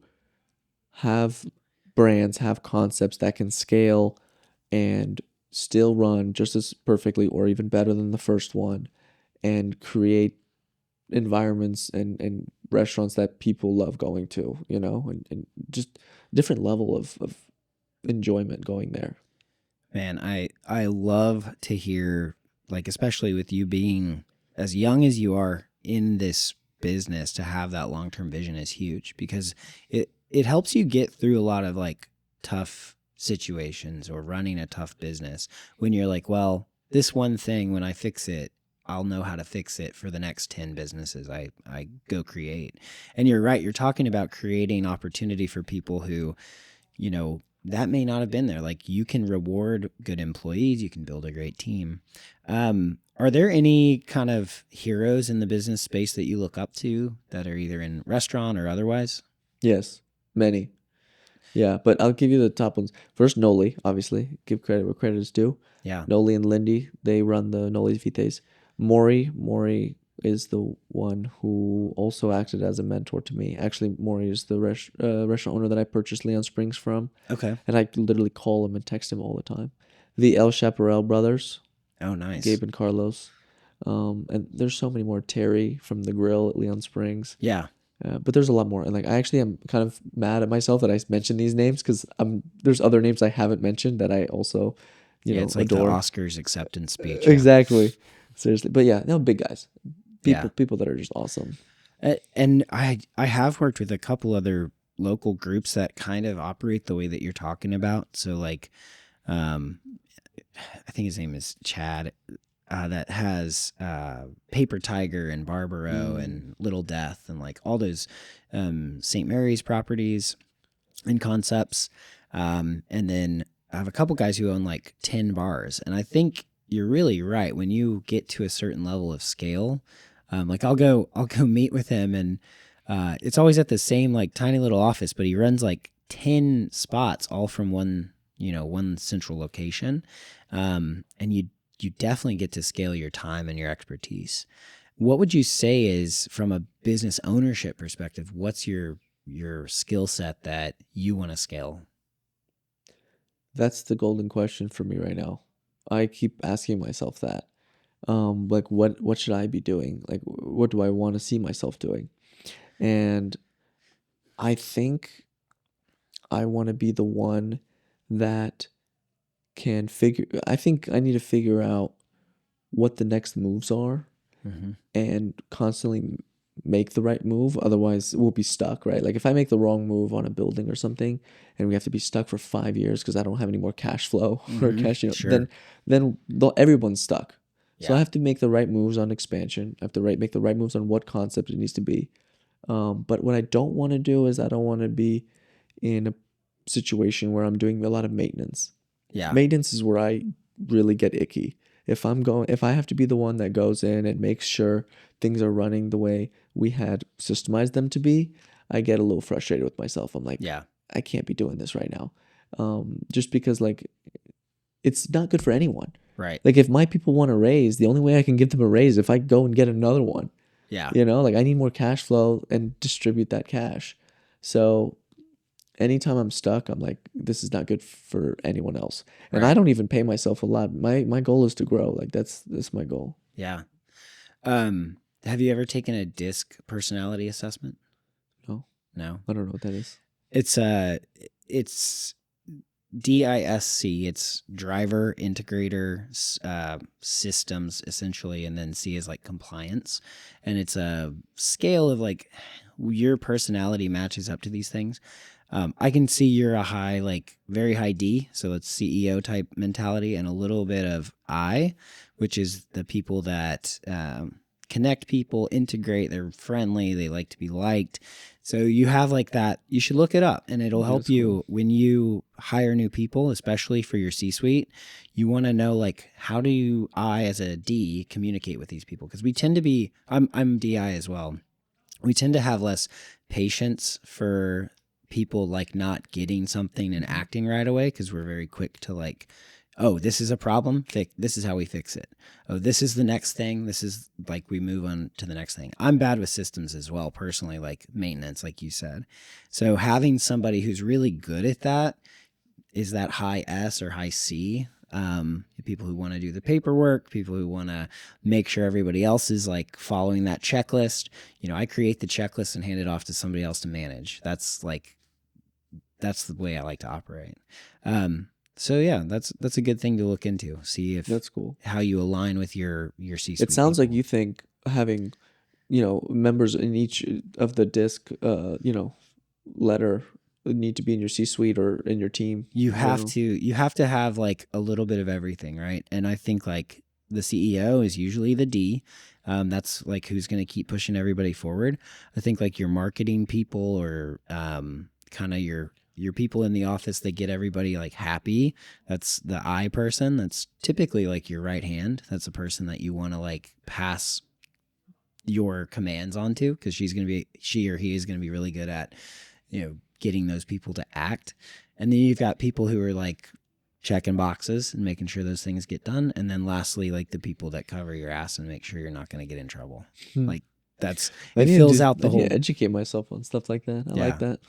have brands, have concepts that can scale and still run just as perfectly or even better than the first one, and create environments and restaurants that people love going to, and just different level of enjoyment going there. Man, I love to hear, like, especially with you being as young as you are in this business, to have that long-term vision is huge, because it helps you get through a lot of like tough situations or running a tough business, when you're like, well, this one thing, when I fix it, I'll know how to fix it for the next 10 businesses I go create. And you're right. You're talking about creating opportunity for people who, that may not have been there. Like, you can reward good employees. You can build a great team. Are there any kind of heroes in the business space that you look up to that are either in restaurant or otherwise? Yes, many. Yeah, but I'll give you the top ones. First, Noli, obviously. Give credit where credit is due. Yeah. Noli and Lindy, they run the Noli's Vites. Maury is the one who also acted as a mentor to me. Actually, Maury is the restaurant owner that I purchased Leon Springs from, Okay. and I literally call him and text him all the time. The El Chaparral brothers, Oh, nice. Gabe and Carlos. And there's so many more. Terry from the grill at Leon Springs. Yeah. But there's a lot more, and like I actually am kind of mad at myself that I mentioned these names because there's other names I haven't mentioned that I also, Yeah, it's like adore. the Oscars acceptance speech. Exactly, seriously. But yeah, no, big guys, Yeah. people that are just awesome. And I have worked with a couple other local groups that kind of operate the way that you're talking about. So like, I think his name is Chad, that has Paper Tiger and Barbaro and Little Death and like all those St. Mary's properties and concepts. And then I have a couple guys who own like 10 bars. And I think you're really right. When you get to a certain level of scale, like I'll go meet with him, and it's always at the same like tiny little office, but he runs like 10 spots all from one central location. And you definitely get to scale your time and your expertise. What would you say is, from a business ownership perspective, what's your skill set that you want to scale? That's the golden question for me right now. I keep asking myself that. Like what should I be doing? Like what do I want to see myself doing? And I think I want to be the one that I think I need to figure out what the next moves are Mm-hmm. and constantly make the right move. Otherwise, we'll be stuck, right? Like if I make the wrong move on a building or something, and we have to be stuck for 5 years because I don't have any more cash flow or cash, Sure. then everyone's stuck. So I Yeah. have to make the right moves on expansion. I have to make the right moves on what concept it needs to be. But what I don't want to do is I don't want to be in a situation where I'm doing a lot of maintenance. Yeah. Maintenance is where I really get icky. If I have to be the one that goes in and makes sure things are running the way we had systemized them to be, I get a little frustrated with myself. I'm like, Yeah. I can't be doing this right now. Just because like it's not good for anyone. Right. Like if my people want a raise, the only way I can give them a raise is if I go and get another one. Yeah. Like I need more cash flow and distribute that cash. So anytime I'm stuck, I'm like, this is not good for anyone else. And I Right. don't even pay myself a lot. My goal is to grow. Like that's my goal. Yeah. Have you ever taken a DISC personality assessment? No, No. I don't know what that is. It's DISC. It's driver integrator systems essentially, and then C is like compliance, and it's a scale of like your personality matches up to these things. I can see you're a high, like very high D, so it's CEO type mentality, and a little bit of I, which is the people that connect people, integrate, they're friendly, they like to be liked. So you have like that. You should look it up, and it'll help That's you cool. when you hire new people, especially for your C-suite. You want to know like how do I as a D communicate with these people, because we tend to be. I'm DI as well. We tend to have less patience for people like not getting something and acting right away, because we're very quick to like, oh, this is a problem, this is how we fix it. Oh, this is the next thing, this is like, we move on to the next thing. I'm bad with systems as well personally, like maintenance, like you said. So having somebody who's really good at that is that high S or high C. People who want to do the paperwork, people who want to make sure everybody else is like following that checklist. I create the checklist and hand it off to somebody else to manage. That's the way I like to operate. So yeah, that's a good thing to look into. See if That's cool. how you align with your C-suite. It sounds like people. you think having, members in each of the disc, letter need to be in your C-suite or in your team. You in have general. to have like a little bit of everything, right? And I think like the CEO is usually the D. That's like who's going to keep pushing everybody forward. I think like your marketing people or kind of your people in the office that get everybody like happy. That's the I person. That's typically like your right hand. That's a person that you want to like pass your commands onto, because she or he is going to be really good at getting those people to act. And then you've got people who are like checking boxes and making sure those things get done. And then lastly, like the people that cover your ass and make sure you're not going to get in trouble. Like it fills out the I whole. need to educate myself on stuff like that. I like that.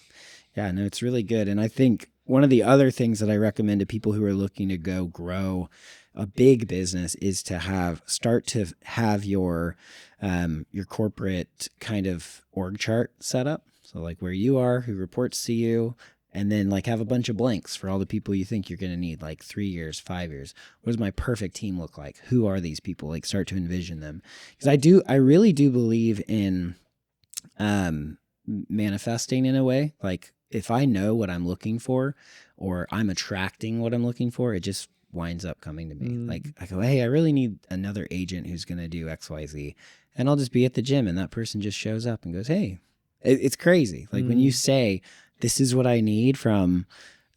Yeah, no, it's really good. And I think one of the other things that I recommend to people who are looking to go grow a big business is to start to have your corporate kind of org chart set up. So like where you are, who reports to you, and then like have a bunch of blanks for all the people you think you're going to need, like 3 years, 5 years. What does my perfect team look like? Who are these people? Like start to envision them. Because I really do believe in manifesting in a way. Like if I know what I'm looking for or I'm attracting what I'm looking for, it just winds up coming to me. Like I go, hey, I really need another agent who's going to do X, Y, Z. And I'll just be at the gym and that person just shows up and goes, hey, it's crazy. Like when you say, this is what I need from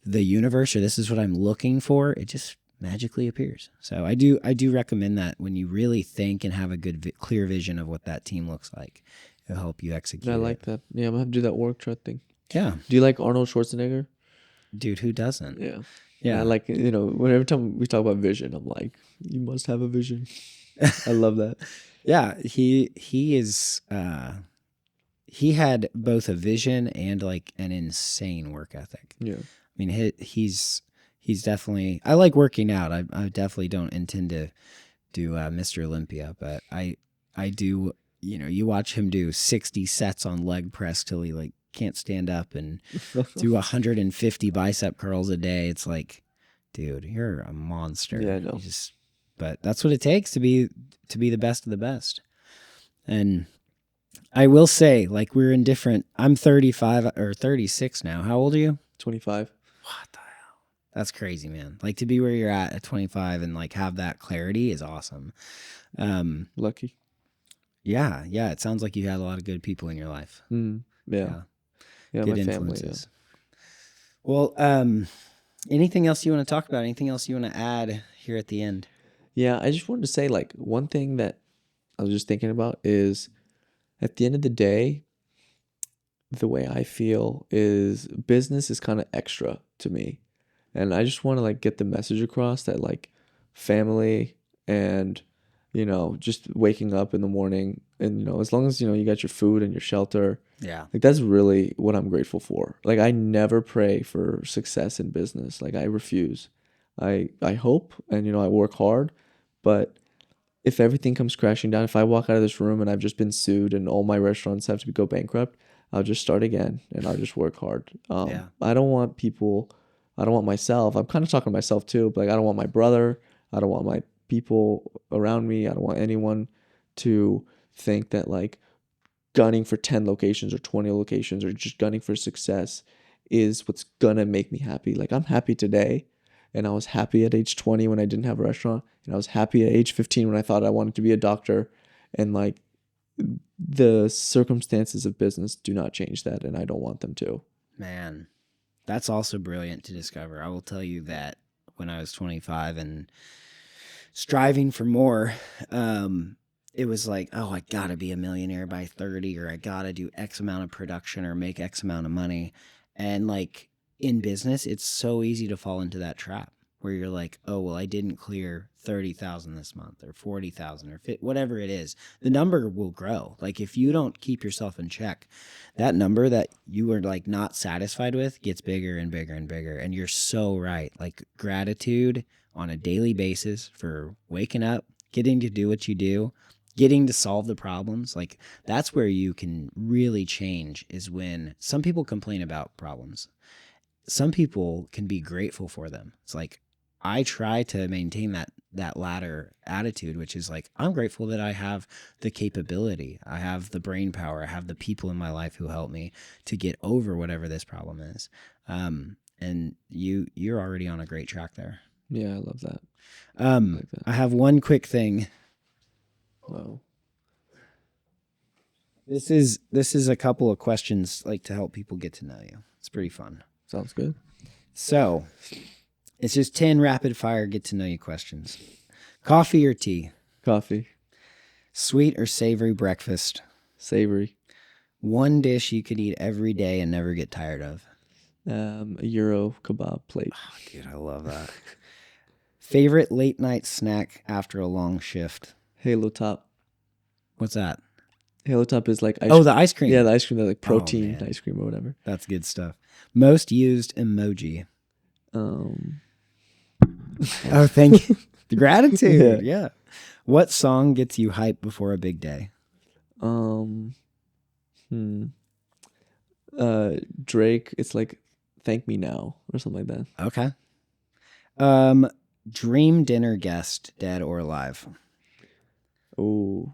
the universe, or this is what I'm looking for, it just magically appears. So I do recommend that when you really think and have a good, clear vision of what that team looks like, it'll help you execute. I like that. Yeah, I'm gonna have to do that work chart thing. Yeah. Do you like Arnold Schwarzenegger? Dude, who doesn't? Yeah. Yeah. I like, whenever time we talk about vision, I'm like, you must have a vision. I love that. Yeah. He is, he had both a vision and like an insane work ethic. Yeah. I mean, he's definitely, I like working out. I definitely don't intend to do Mr. Olympia, but I do, you watch him do 60 sets on leg press till he like can't stand up and do 150 bicep curls a day. It's like, dude, you're a monster. Yeah, I know. But that's what it takes to be the best of the best. And I will say, like, we're in different, I'm 35 or 36 now. How old are you? 25. What the hell? That's crazy, man. Like to be where you're at 25 and like have that clarity is awesome. Lucky. Yeah. It sounds like you had a lot of good people in your life. Yeah, good my influences. Family. Yeah. Well, anything else you want to talk about? Anything else you want to add here at the end? Yeah, I just wanted to say, like, one thing that I was just thinking about is at the end of the day, the way I feel is business is kind of extra to me. And I just want to like get the message across that like family and, just waking up in the morning and, as long as, you got your food and your shelter. Yeah. Like that's really what I'm grateful for. Like I never pray for success in business. Like I refuse. I hope and, I work hard, but if everything comes crashing down, if I walk out of this room and I've just been sued and all my restaurants have to go bankrupt, I'll just start again and I'll just work hard. I don't want myself. I'm kind of talking to myself too, but like I don't want my brother. I don't want my people around me. I don't want anyone to think that like gunning for 10 locations or 20 locations or just gunning for success is what's gonna make me happy. Like I'm happy today. And I was happy at age 20 when I didn't have a restaurant. And I was happy at age 15 when I thought I wanted to be a doctor. And like the circumstances of business do not change that. And I don't want them to. Man, that's also brilliant to discover. I will tell you that when I was 25 and striving for more, it was like, oh, I got to be a millionaire by 30, or I got to do X amount of production or make X amount of money. And like, in business, it's so easy to fall into that trap where you're like, oh, well, I didn't clear 30,000 this month or 40,000 or whatever it is. The number will grow. Like if you don't keep yourself in check, that number that you are like not satisfied with gets bigger and bigger and bigger. And you're so right. Like gratitude on a daily basis for waking up, getting to do what you do, getting to solve the problems. Like that's where you can really change, is when some people complain about problems. Some people can be grateful for them. It's like, I try to maintain that latter attitude, which is like, I'm grateful that I have the capability. I have the brain power. I have the people in my life who help me to get over whatever this problem is. And you're already on a great track there. Yeah, I love that. I have one quick thing. Wow. This is a couple of questions like to help people get to know you. It's pretty fun. Sounds good. So it's just 10 rapid fire get to know you questions. Coffee or tea? Coffee. Sweet or savory breakfast? Savory. One dish you could eat every day and never get tired of? A Euro kebab plate. Oh, dude, I love that. Favorite late night snack after a long shift? Halo Top. What's that? Halo Top is like ice Oh, the ice cream. Yeah, the ice cream, that like Oh, protein man. ice cream or whatever. That's good stuff. Most used emoji. Oh, thank you. The gratitude. Yeah. What song gets you hyped before a big day? Drake. It's like "Thank Me Now" or something like that. Okay. Dream dinner guest, dead or alive? Oh,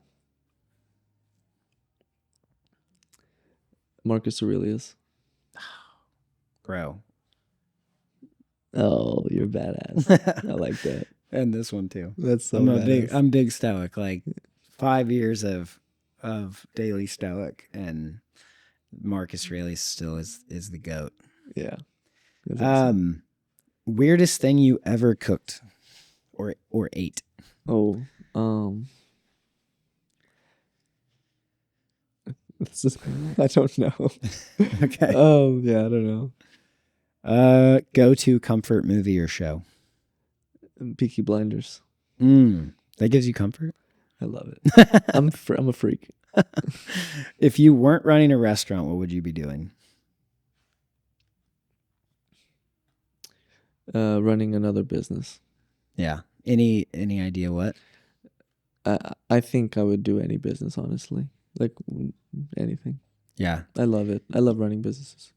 Marcus Aurelius. Bro. Oh, you're badass. I like that. And this one too. That's so I'm badass. big stoic. Like 5 years of daily stoic, and Marcus Aurelius still is the GOAT. Yeah. That's awesome. Weirdest thing you ever cooked or ate? Oh, this is, I don't know. Okay. Oh, yeah, I don't know. Go to comfort movie or show? Peaky Blinders. That gives you comfort? I love it. I'm a freak. If you weren't running a restaurant, what would you be doing? Running another business. Yeah. Any idea what? I think I would do any business, honestly. Like anything. Yeah. I love it. I love running businesses.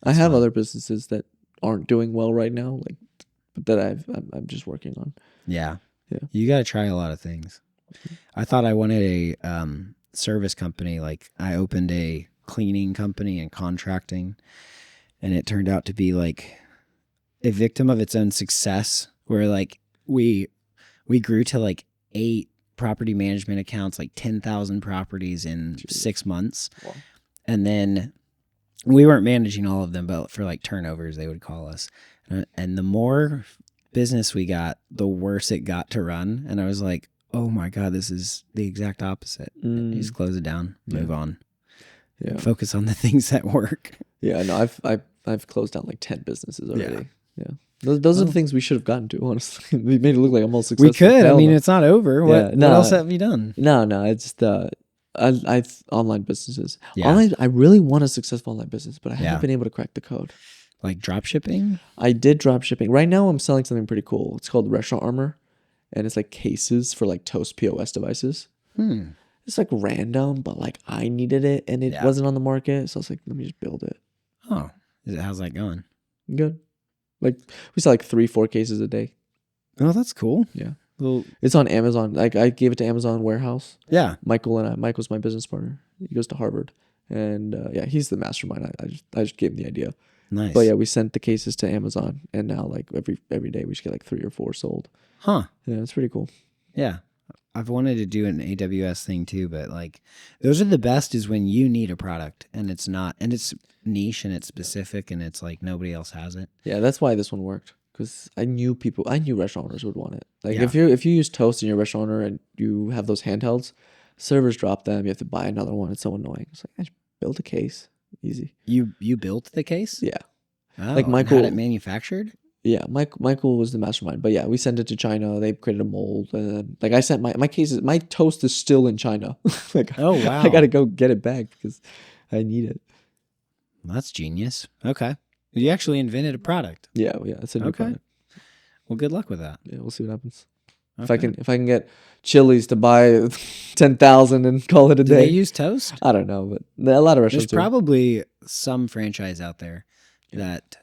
That's I have fun. other businesses that aren't doing well right now, like, but that I'm just working on. Yeah. Yeah. You got to try a lot of things. I thought I wanted a service company. Like I opened a cleaning company and contracting, and it turned out to be like a victim of its own success, where like we grew to like 8 property management accounts, like 10,000 properties in 6 months. Wow. And then we weren't managing all of them, but for like turnovers, they would call us. And the more business we got, the worse it got to run. And I was like, oh my God, this is the exact opposite. You just close it down, move on. Yeah. Focus on the things that work. Yeah, no, I've closed down like 10 businesses already. Yeah. Those are the things we should have gotten to, honestly. We made it look like I'm all successful. We could. Hell I mean, no. it's not over. What else have you done? No, it's I've online businesses. Yeah. I really want a successful online business, but I haven't Yeah. been able to crack the code. Like drop shipping? I did drop shipping. Right now I'm selling something pretty cool. It's called Restauranteur, and it's like cases for like Toast POS devices. It's like random, but like I needed it and it wasn't on the market, so I was like, let me just build it. Oh, how's that going? Good. Like we sell like 3-4 cases a day. Oh, that's cool. Yeah. Well, It's on Amazon. Like I gave it to Amazon Warehouse. yeah. Michael's my business partner. He goes to Harvard, and yeah, he's the mastermind. I just gave him the idea. Nice. But yeah, we sent the cases to Amazon, and now like every day we just get like 3 or 4 sold. Huh. Yeah, it's pretty cool. Yeah. I've wanted to do an AWS thing too, but like those are the best is when you need a product and it's not, and it's niche and it's specific and it's like nobody else has it. Yeah, that's why this one worked, because I knew restaurateurs would want it. Like Yeah. if you use Toast in your restaurateur and you have those handhelds, servers drop them. You have to buy another one. It's so annoying. It's like I just build a case, easy. You built the case? Yeah. Oh, Like and Michael- had it manufactured? Yeah, Michael was the mastermind, but yeah, we sent it to China. They created a mold, and then, like I sent my cases. My Toast is still in China. Like, Oh, wow. I gotta go get it back because I need it. Well, that's genius. Okay. You actually invented a product. Yeah, it's a new Okay. product. Well, good luck with that. Yeah, we'll see what happens. Okay. If I can get Chili's to buy 10,000 and call it a Do day. they use Toast? I don't know, but a lot of There's restaurants do. probably some franchise out there that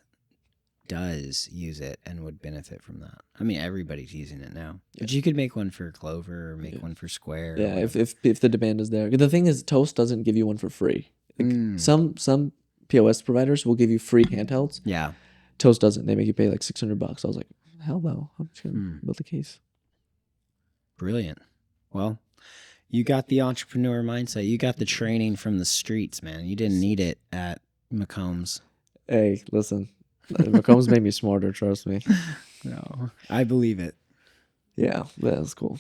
does use it and would benefit from that. I mean, everybody's using it now. But you could make one for Clover or make one for Square. Yeah, if the demand is there. The thing is, Toast doesn't give you one for free. Like, some POS providers will give you free handhelds. Yeah. Toast doesn't. They make you pay like $600. I was like, hell no, I'm just gonna build a case. Brilliant. Well, you got the entrepreneur mindset. You got the training from the streets, man. You didn't need it at McCombs. Hey, listen, McCombs made me smarter. Trust me. No, I believe it. Yeah, that's cool.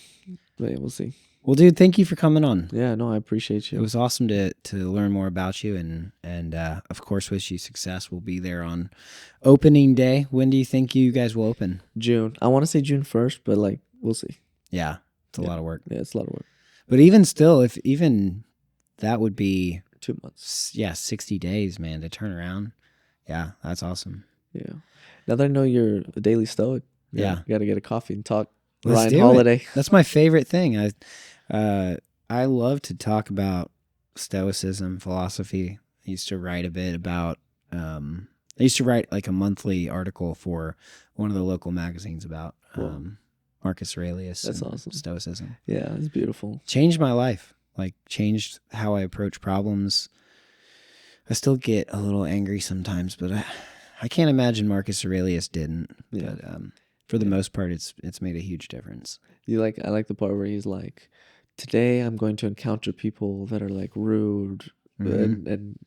But yeah, we'll see. Well, dude, thank you for coming on. Yeah, no, I appreciate you. It was awesome to learn more about you, and of course, wish you success. We'll be there on opening day. When do you think you guys will open? June. I want to say June 1st, but like we'll see. Yeah, it's a lot of work. Yeah, it's a lot of work. But even still, if even that would be 2 months. yeah, 60 days, man, to turn around. Yeah, that's awesome. Yeah. Now that I know you're a daily stoic, Yeah. you got to get a coffee and talk. Let's Ryan do Holiday. it. That's my favorite thing. I love to talk about stoicism, philosophy. I used to write a bit about. I used to write like a monthly article for one of the local magazines about Marcus Aurelius. That's and awesome. Stoicism. Yeah, it's beautiful. Changed my life. Like changed how I approach problems. I still get a little angry sometimes, but I can't imagine Marcus Aurelius didn't. Yeah. But for the most part, it's made a huge difference. I like the part where he's like, today I'm going to encounter people that are like rude and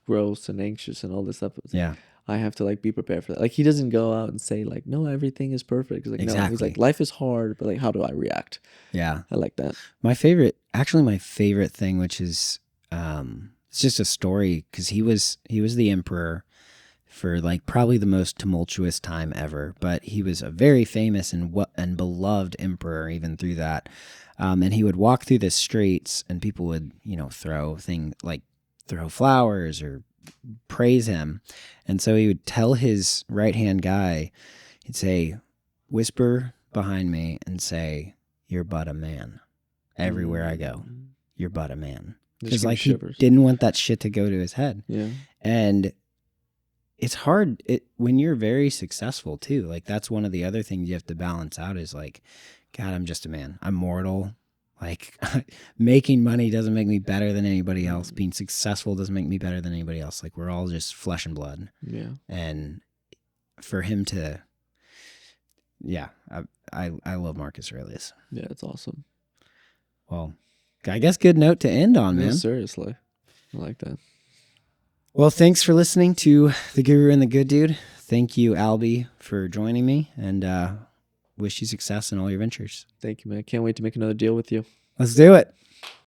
gross and anxious and all this stuff. Yeah. I have to like be prepared for that. Like he doesn't go out and say like, no, everything is perfect. He's like, no, he's like, life is hard, but like, how do I react? Yeah. I like that. My favorite thing, which is, it's just a story, because he was the emperor for like probably the most tumultuous time ever, but he was a very famous and beloved emperor even through that. And he would walk through the streets, and people would, throw flowers or praise him. And so he would tell his right-hand guy, he'd say, whisper behind me and say, you're but a man. Everywhere I go, you're but a man. Because like he didn't want that shit to go to his head. Yeah. And it's hard when you're very successful too. Like that's one of the other things you have to balance out is like, God, I'm just a man. I'm mortal. Like making money doesn't make me better than anybody else. Being successful doesn't make me better than anybody else. Like we're all just flesh and blood. Yeah. And for him to, yeah, I love Marcus Aurelius. Yeah, it's awesome. Well, I guess good note to end on, man. Seriously. I like that. Well, thanks for listening to The Guru and the Good Dude. Thank you, Albi, for joining me, and wish you success in all your ventures. Thank you, man. Can't wait to make another deal with you. Let's do it.